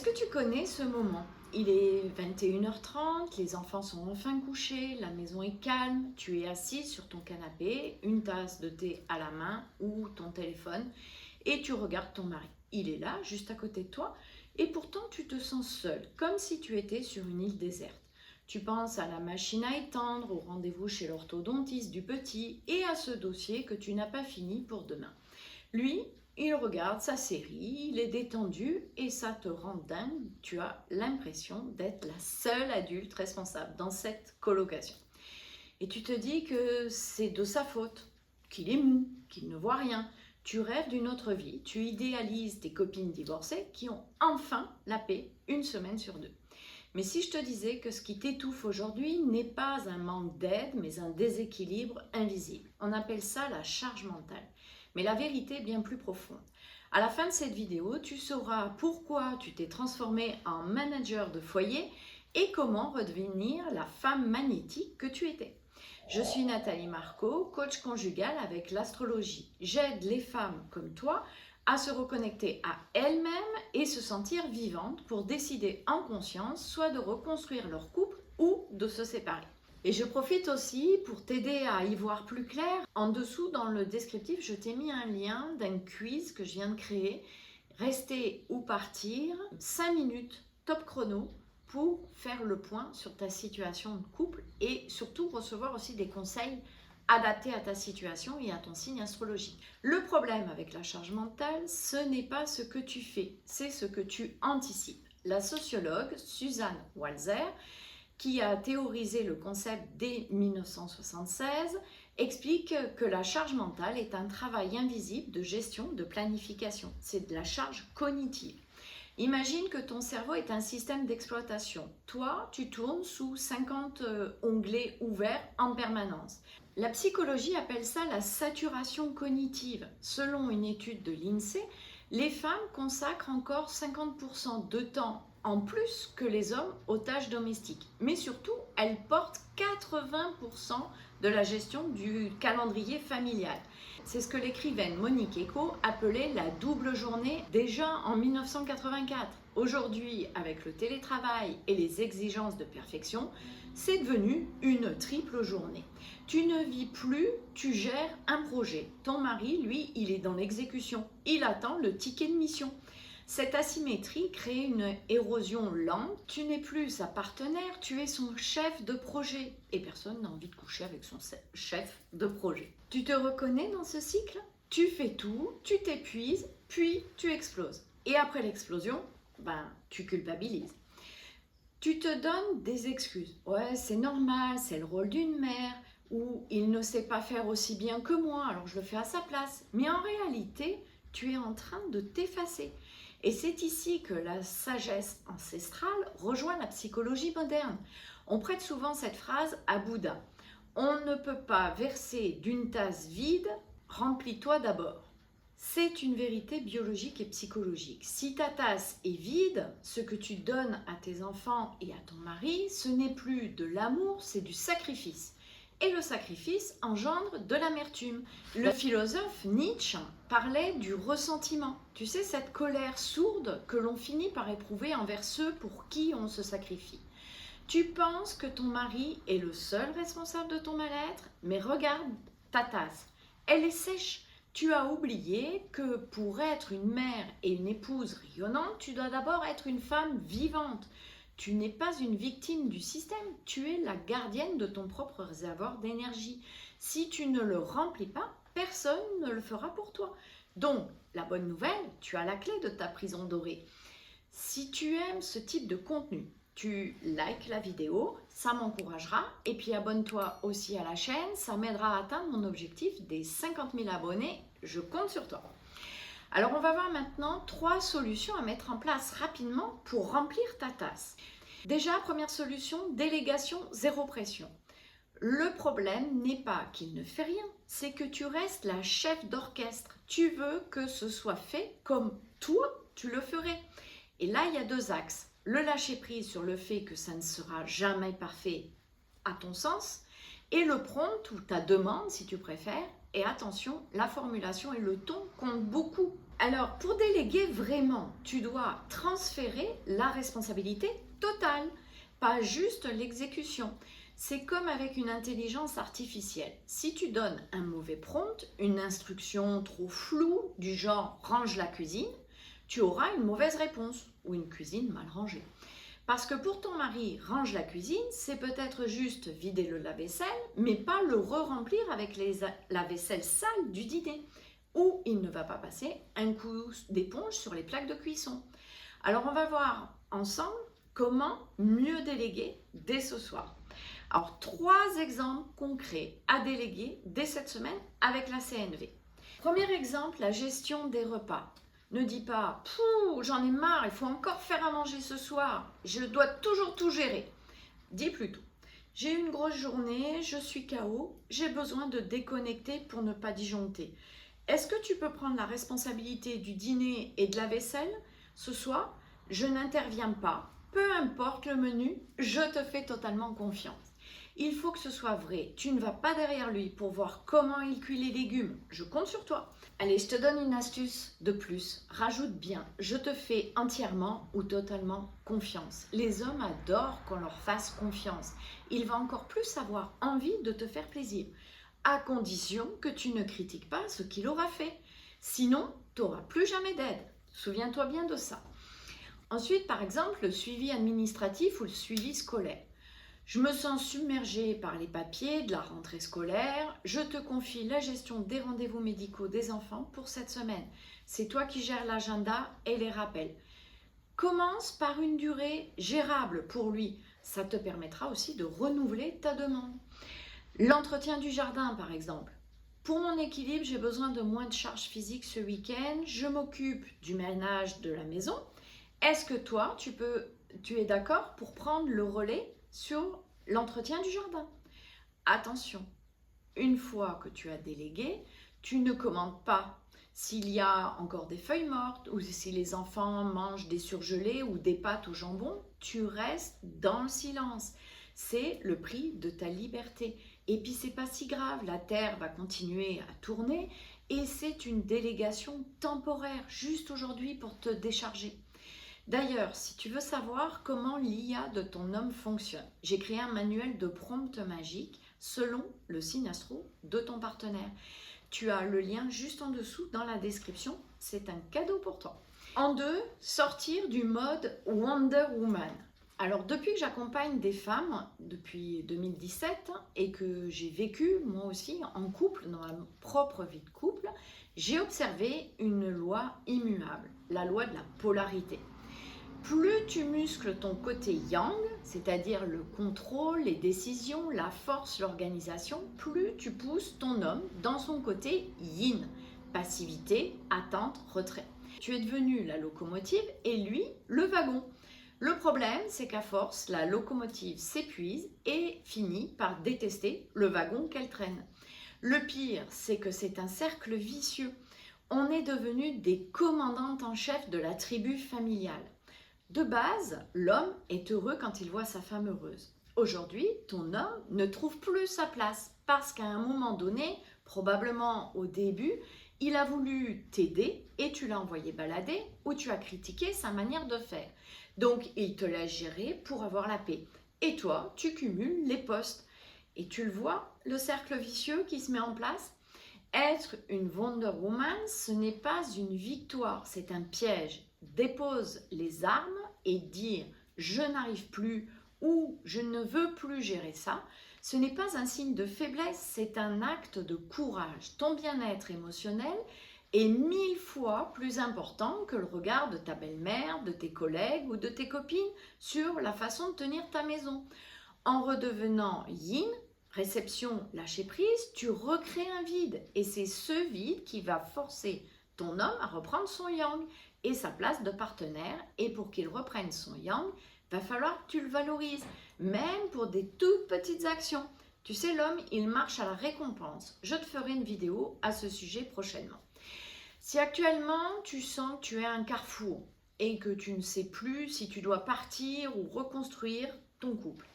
que tu connais ce moment? Il est 21h30, les enfants sont enfin couchés, la maison est calme, tu es assis sur ton canapé, une tasse de thé à la main ou ton téléphone et tu regardes ton mari. Il est là, juste à côté de toi, et pourtant tu te sens seul, comme si tu étais sur une île déserte. Tu penses à la machine à étendre, au rendez-vous chez l'orthodontiste du petit et à ce dossier que tu n'as pas fini pour demain. Lui, il regarde sa série, il est détendu et ça te rend dingue. Tu as l'impression d'être la seule adulte responsable dans cette colocation. Et tu te dis que c'est de sa faute, qu'il est mou, qu'il ne voit rien. Tu rêves d'une autre vie, tu idéalises tes copines divorcées qui ont enfin la paix une semaine sur deux. Mais si je te disais que ce qui t'étouffe aujourd'hui n'est pas un manque d'aide, mais un déséquilibre invisible. On appelle ça la charge mentale. Mais la vérité est bien plus profonde. À la fin de cette vidéo, tu sauras pourquoi tu t'es transformée en manager de foyer et comment redevenir la femme magnétique que tu étais. Je suis Nathalie Marco, coach conjugal avec l'astrologie. J'aide les femmes comme toi à se reconnecter à elles-mêmes et se sentir vivantes pour décider en conscience soit de reconstruire leur couple ou de se séparer. Et je profite aussi pour t'aider à y voir plus clair. En dessous, dans le descriptif, je t'ai mis un lien d'un quiz que je viens de créer. Rester ou partir, 5 minutes top chrono pour faire le point sur ta situation de couple et surtout recevoir aussi des conseils adapté à ta situation et à ton signe astrologique. Le problème avec la charge mentale, ce n'est pas ce que tu fais, c'est ce que tu anticipes. La sociologue Suzanne Walzer, qui a théorisé le concept dès 1976, explique que la charge mentale est un travail invisible de gestion, de planification. C'est de la charge cognitive. Imagine que ton cerveau est un système d'exploitation. Toi, tu tournes sous 50 onglets ouverts en permanence. La psychologie appelle ça la saturation cognitive. Selon une étude de l'INSEE, les femmes consacrent encore 50% de temps en plus que les hommes aux tâches domestiques. Mais surtout, elles portent 80% de la gestion du calendrier familial. C'est ce que l'écrivaine Monique Eco appelait la double journée déjà en 1984. Aujourd'hui, avec le télétravail et les exigences de perfection, c'est devenu une triple journée. Tu ne vis plus, tu gères un projet. Ton mari, lui, il est dans l'exécution. Il attend le ticket de mission. Cette asymétrie crée une érosion lente. Tu n'es plus sa partenaire, tu es son chef de projet. Et personne n'a envie de coucher avec son chef de projet. Tu te reconnais dans ce cycle? Tu fais tout, tu t'épuises, puis tu exploses. Et après l'explosion, tu culpabilises. Tu te donnes des excuses. Ouais, c'est normal, c'est le rôle d'une mère. Ou il ne sait pas faire aussi bien que moi, alors je le fais à sa place. Mais en réalité, tu es en train de t'effacer. Et c'est ici que la sagesse ancestrale rejoint la psychologie moderne. On prête souvent cette phrase à Bouddha. On ne peut pas verser d'une tasse vide, remplis-toi d'abord. C'est une vérité biologique et psychologique. Si ta tasse est vide, ce que tu donnes à tes enfants et à ton mari, ce n'est plus de l'amour, c'est du sacrifice. Et le sacrifice engendre de l'amertume. Le philosophe Nietzsche parlait du ressentiment. Tu sais, cette colère sourde que l'on finit par éprouver envers ceux pour qui on se sacrifie. Tu penses que ton mari est le seul responsable de ton mal-être, mais regarde ta tasse. Elle est sèche. Tu as oublié que pour être une mère et une épouse rayonnante, tu dois d'abord être une femme vivante. Tu n'es pas une victime du système, tu es la gardienne de ton propre réservoir d'énergie. Si tu ne le remplis pas, personne ne le fera pour toi. Donc, la bonne nouvelle, tu as la clé de ta prison dorée. Si tu aimes ce type de contenu, tu likes la vidéo, ça m'encouragera. Et puis abonne-toi aussi à la chaîne, ça m'aidera à atteindre mon objectif des 50 000 abonnés. Je compte sur toi. Alors on va voir maintenant 3 solutions à mettre en place rapidement pour remplir ta tasse. Déjà, première solution, délégation, zéro pression. Le problème n'est pas qu'il ne fait rien, c'est que tu restes la chef d'orchestre. Tu veux que ce soit fait comme toi, tu le ferais. Et là, il y a 2 axes. Le lâcher prise sur le fait que ça ne sera jamais parfait à ton sens et le prompt ou ta demande si tu préfères. Et attention, la formulation et le ton comptent beaucoup. Alors, pour déléguer vraiment, tu dois transférer la responsabilité totale, pas juste l'exécution. C'est comme avec une intelligence artificielle. Si tu donnes un mauvais prompt, une instruction trop floue du genre range la cuisine, tu auras une mauvaise réponse ou une cuisine mal rangée. Parce que pour ton mari, range la cuisine, c'est peut-être juste vider le lave-vaisselle, mais pas le re-remplir avec la vaisselle sale du dîner. Ou il ne va pas passer un coup d'éponge sur les plaques de cuisson. Alors on va voir ensemble comment mieux déléguer dès ce soir. Alors 3 exemples concrets à déléguer dès cette semaine avec la CNV. Premier exemple, la gestion des repas. Ne dis pas « Pouh, j'en ai marre, il faut encore faire à manger ce soir, je dois toujours tout gérer ». Dis plutôt « J'ai eu une grosse journée, je suis KO, j'ai besoin de déconnecter pour ne pas disjoncter. Est-ce que tu peux prendre la responsabilité du dîner et de la vaisselle ce soir? Je n'interviens pas, peu importe le menu, je te fais totalement confiance. » Il faut que ce soit vrai. Tu ne vas pas derrière lui pour voir comment il cuit les légumes. Je compte sur toi. Allez, je te donne une astuce de plus. Rajoute bien, je te fais entièrement ou totalement confiance. Les hommes adorent qu'on leur fasse confiance. Il va encore plus avoir envie de te faire plaisir, à condition que tu ne critiques pas ce qu'il aura fait. Sinon, tu n'auras plus jamais d'aide. Souviens-toi bien de ça. Ensuite, par exemple, le suivi administratif ou le suivi scolaire. Je me sens submergée par les papiers de la rentrée scolaire. Je te confie la gestion des rendez-vous médicaux des enfants pour cette semaine. C'est toi qui gères l'agenda et les rappels. Commence par une durée gérable pour lui. Ça te permettra aussi de renouveler ta demande. L'entretien du jardin, par exemple. Pour mon équilibre, j'ai besoin de moins de charges physiques ce week-end. Je m'occupe du ménage de la maison. Est-ce que toi, tu es d'accord pour prendre le relais sur l'entretien du jardin? Attention, une fois que tu as délégué, tu ne commandes pas s'il y a encore des feuilles mortes ou si les enfants mangent des surgelés ou des pâtes au jambon. Tu restes dans le silence. C'est le prix de ta liberté. Et puis c'est pas si grave, la terre va continuer à tourner et c'est une délégation temporaire, juste aujourd'hui pour te décharger. D'ailleurs, si tu veux savoir comment l'IA de ton homme fonctionne, j'ai créé un manuel de prompt magique selon le signe astro de ton partenaire. Tu as le lien juste en dessous dans la description, c'est un cadeau pour toi. En 2, sortir du mode Wonder Woman. Alors depuis que j'accompagne des femmes depuis 2017 et que j'ai vécu moi aussi en couple, dans ma propre vie de couple, j'ai observé une loi immuable, la loi de la polarité. Plus tu muscles ton côté yang, c'est-à-dire le contrôle, les décisions, la force, l'organisation, plus tu pousses ton homme dans son côté yin, passivité, attente, retrait. Tu es devenu la locomotive et lui, le wagon. Le problème, c'est qu'à force, la locomotive s'épuise et finit par détester le wagon qu'elle traîne. Le pire, c'est que c'est un cercle vicieux. On est devenu des commandantes en chef de la tribu familiale. De base, l'homme est heureux quand il voit sa femme heureuse. Aujourd'hui, ton homme ne trouve plus sa place parce qu'à un moment donné, probablement au début, il a voulu t'aider et tu l'as envoyé balader ou tu as critiqué sa manière de faire. Donc, il te laisse gérer pour avoir la paix. Et toi, tu cumules les postes. Et tu le vois, le cercle vicieux qui se met en place? Être une Wonder Woman, ce n'est pas une victoire, c'est un piège. Dépose les armes et dire « je n'arrive plus » ou « je ne veux plus gérer ça », ce n'est pas un signe de faiblesse, c'est un acte de courage. Ton bien-être émotionnel est 1000 fois plus important que le regard de ta belle-mère, de tes collègues ou de tes copines sur la façon de tenir ta maison. En redevenant yin, réception, lâcher prise, tu recrées un vide et c'est ce vide qui va forcer ton homme à reprendre son yang et sa place de partenaire. Et pour qu'il reprenne son yang, va falloir que tu le valorises, même pour des toutes petites actions. Tu sais, l'homme, il marche à la récompense. Je te ferai une vidéo à ce sujet prochainement. Si actuellement tu sens que tu es à un carrefour et que tu ne sais plus si tu dois partir ou reconstruire ton couple,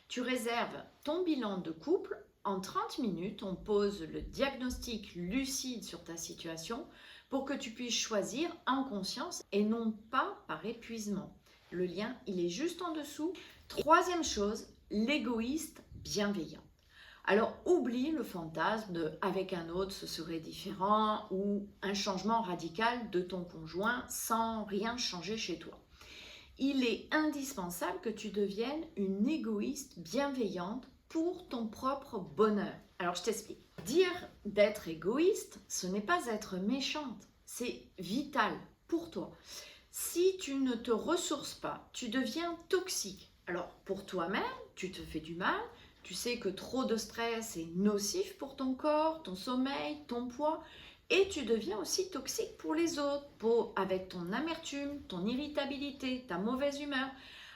tu réserves ton bilan de couple. En 30 minutes, on pose le diagnostic lucide sur ta situation pour que tu puisses choisir en conscience et non pas par épuisement. Le lien, il est juste en dessous. Troisième chose, l'égoïste bienveillant. Alors, oublie le fantasme de avec un autre, ce serait différent ou un changement radical de ton conjoint sans rien changer chez toi. Il est indispensable que tu deviennes une égoïste bienveillante pour ton propre bonheur. Alors, je t'explique. Dire d'être égoïste, ce n'est pas être méchante, c'est vital pour toi. Si tu ne te ressources pas, tu deviens toxique. Alors, pour toi-même, tu te fais du mal. Tu sais que trop de stress est nocif pour ton corps, ton sommeil, ton poids. Et tu deviens aussi toxique pour les autres, avec ton amertume, ton irritabilité, ta mauvaise humeur.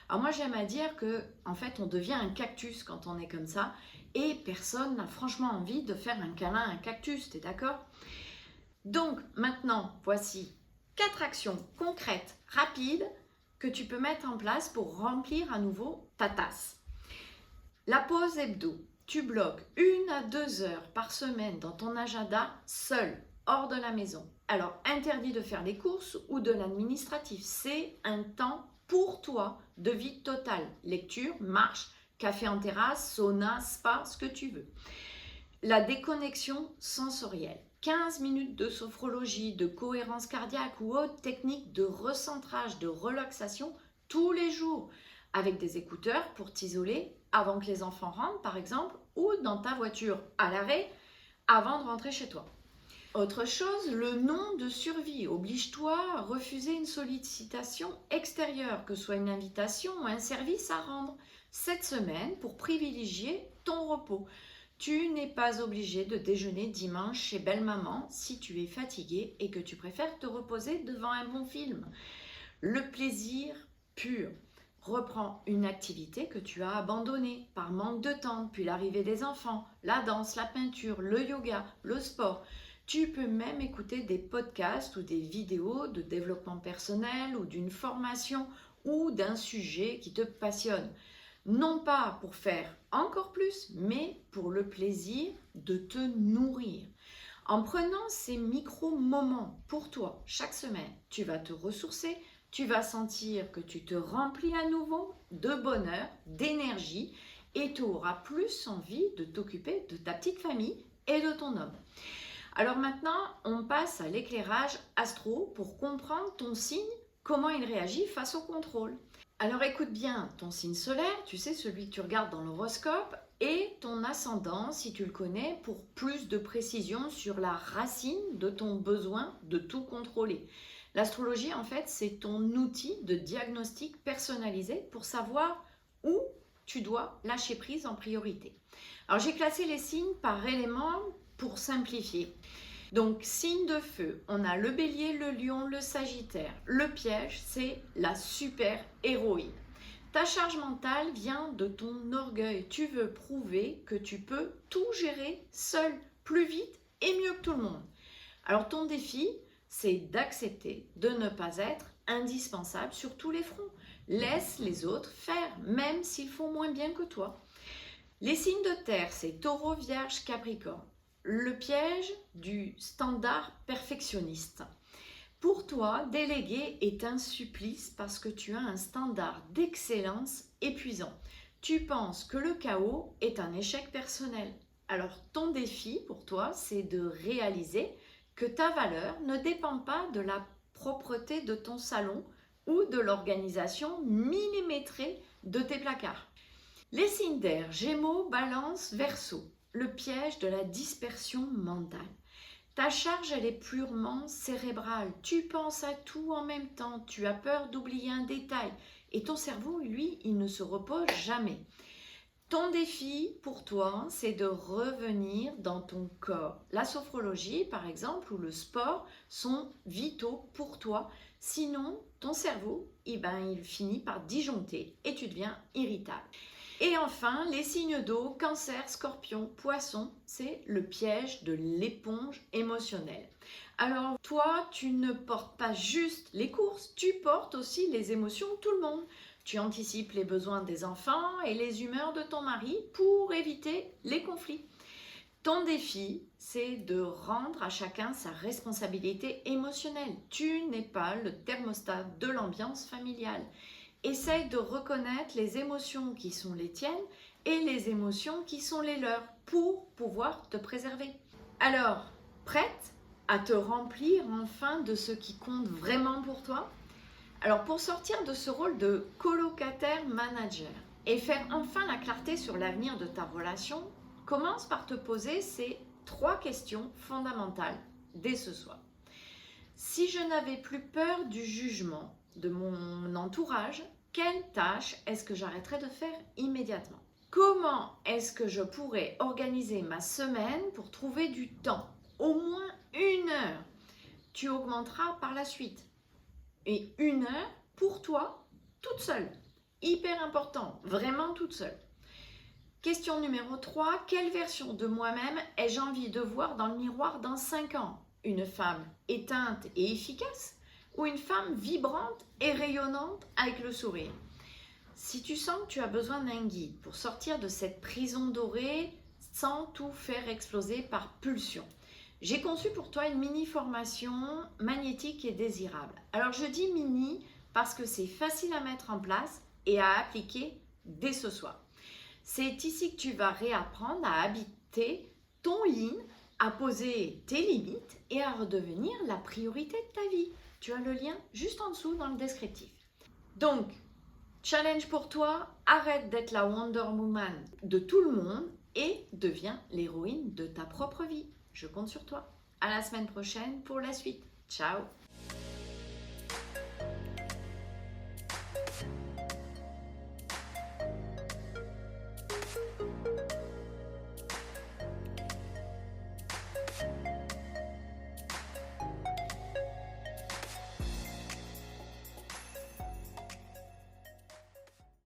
Alors moi, j'aime à dire que, en fait, on devient un cactus quand on est comme ça. Et personne n'a franchement envie de faire un câlin à un cactus, t'es d'accord? Donc, maintenant, voici 4 actions concrètes, rapides, que tu peux mettre en place pour remplir à nouveau ta tasse. La pause hebdo, tu bloques 1 à 2 heures par semaine dans ton agenda seul, hors de la maison. Alors, interdit de faire les courses ou de l'administratif. C'est un temps pour toi de vie totale. Lecture, marche, café en terrasse, sauna, spa, ce que tu veux. La déconnexion sensorielle. 15 minutes de sophrologie, de cohérence cardiaque ou autre technique de recentrage, de relaxation tous les jours avec des écouteurs pour t'isoler avant que les enfants rentrent par exemple ou dans ta voiture à l'arrêt avant de rentrer chez toi. Autre chose, le non de survie. Oblige-toi à refuser une sollicitation extérieure, que ce soit une invitation ou un service à rendre cette semaine pour privilégier ton repos. Tu n'es pas obligé de déjeuner dimanche chez belle maman si tu es fatigué et que tu préfères te reposer devant un bon film. Le plaisir pur. Reprends une activité que tu as abandonnée par manque de temps depuis l'arrivée des enfants, la danse, la peinture, le yoga, le sport. Tu peux même écouter des podcasts ou des vidéos de développement personnel ou d'une formation ou d'un sujet qui te passionne. Non pas pour faire encore plus, mais pour le plaisir de te nourrir. En prenant ces micro-moments pour toi chaque semaine, tu vas te ressourcer, tu vas sentir que tu te remplis à nouveau de bonheur, d'énergie et tu auras plus envie de t'occuper de ta petite famille et de ton homme. Alors maintenant, on passe à l'éclairage astro pour comprendre ton signe, comment il réagit face au contrôle. Alors écoute bien ton signe solaire, tu sais celui que tu regardes dans l'horoscope, et ton ascendant si tu le connais pour plus de précision sur la racine de ton besoin de tout contrôler. L'astrologie en fait c'est ton outil de diagnostic personnalisé pour savoir où tu dois lâcher prise en priorité. Alors j'ai classé les signes par éléments pour simplifier. Donc, signe de feu, on a le bélier, le lion, le sagittaire. Le piège, c'est la super héroïne. Ta charge mentale vient de ton orgueil. Tu veux prouver que tu peux tout gérer seul, plus vite et mieux que tout le monde. Alors, ton défi, c'est d'accepter de ne pas être indispensable sur tous les fronts. Laisse les autres faire, même s'ils font moins bien que toi. Les signes de terre, c'est taureau, vierge, capricorne. Le piège du standard perfectionniste. Pour toi, déléguer est un supplice parce que tu as un standard d'excellence épuisant. Tu penses que le chaos est un échec personnel. Alors ton défi pour toi, c'est de réaliser que ta valeur ne dépend pas de la propreté de ton salon ou de l'organisation millimétrée de tes placards. Les signes d'air, Gémeaux, Balance, Verseau. Le piège de la dispersion mentale. Ta charge, elle est purement cérébrale. Tu penses à tout en même temps. Tu as peur d'oublier un détail. Et ton cerveau, lui, il ne se repose jamais. Ton défi pour toi, c'est de revenir dans ton corps. La sophrologie, par exemple, ou le sport sont vitaux pour toi. Sinon, ton cerveau, il finit par disjoncter et tu deviens irritable. Et enfin, les signes d'eau, cancer, scorpion, poisson, c'est le piège de l'éponge émotionnelle. Alors toi, tu ne portes pas juste les courses, tu portes aussi les émotions de tout le monde. Tu anticipes les besoins des enfants et les humeurs de ton mari pour éviter les conflits. Ton défi, c'est de rendre à chacun sa responsabilité émotionnelle. Tu n'es pas le thermostat de l'ambiance familiale. Essaye de reconnaître les émotions qui sont les tiennes et les émotions qui sont les leurs pour pouvoir te préserver. Alors, prête à te remplir enfin de ce qui compte vraiment pour toi? Alors, pour sortir de ce rôle de colocataire manager et faire enfin la clarté sur l'avenir de ta relation, commence par te poser ces 3 questions fondamentales dès ce soir. Si je n'avais plus peur du jugement de mon entourage, quelle tâche est-ce que j'arrêterais de faire immédiatement? Comment est-ce que je pourrais organiser ma semaine pour trouver du temps? Au moins 1 heure. Tu augmenteras par la suite. Et 1 heure pour toi, toute seule. Hyper important, vraiment toute seule. Question numéro 3, quelle version de moi-même ai-je envie de voir dans le miroir dans 5 ans? Une femme éteinte et efficace ou une femme vibrante et rayonnante avec le sourire? Si tu sens que tu as besoin d'un guide pour sortir de cette prison dorée sans tout faire exploser par pulsion, j'ai conçu pour toi une mini-formation magnétique et désirable. Alors je dis mini parce que c'est facile à mettre en place et à appliquer dès ce soir. C'est ici que tu vas réapprendre à habiter ton yin, à poser tes limites et à redevenir la priorité de ta vie. Tu as le lien juste en dessous dans le descriptif. Donc, challenge pour toi, arrête d'être la Wonder Woman de tout le monde et deviens l'héroïne de ta propre vie. Je compte sur toi. À la semaine prochaine pour la suite. Ciao!